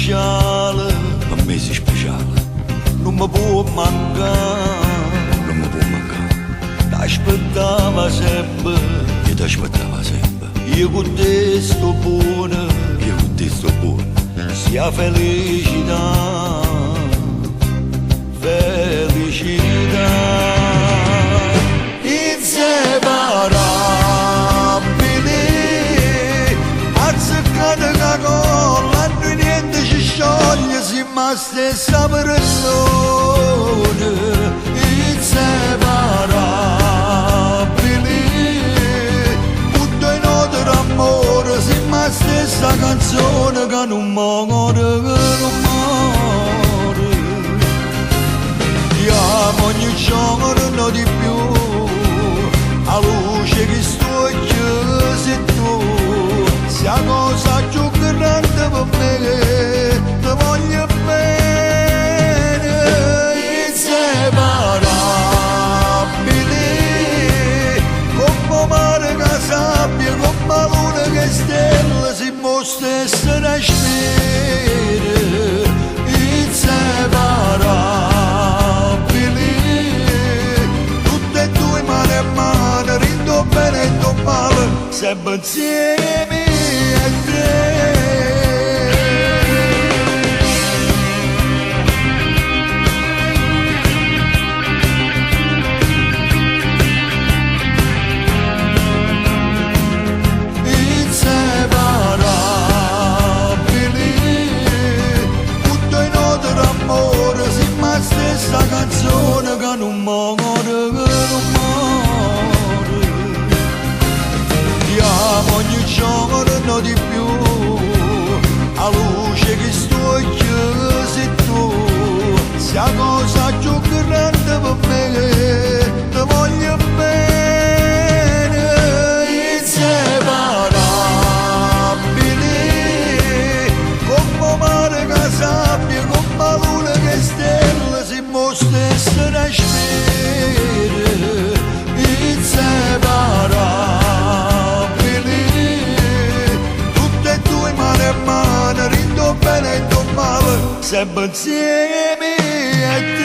speciale, per me sei speciale, non mi può mancare, non mi può mancare. T'aspettava sempre, io t'aspettava sempre. Io con te sto buono, io con te sto buono. Sia felicità, felicità. Inseparabili, azzeccate la colla, e niente ci scioglie, siamo la stessa persona. Inseparabili, tutto in odore amore, siamo la stessa canzone che non muore, che non muore. Ti amo ogni giorno di più, a luce che sto occhio sei tu, sia cosa più grande per me, ti voglio bene. Inseparabili, come mare che sabbia, come luna che stella, siamo stesse respiri. Inseparabili, tutte e due mano a mano, rindo bene e rindo male, sempre insieme a te. Stessa canzone che non muore, che non muore. Ti amo ogni giorno di più, a luce che sto occhio sei tu, sia cosa più grande per me, ti voglio bene. Inseparabili, come mare che sabbia, come luna che stella, siamo stesse respiri. Inseparabili, tutte e due mano a mano, rindo bene e rindo male, sempre insieme a te.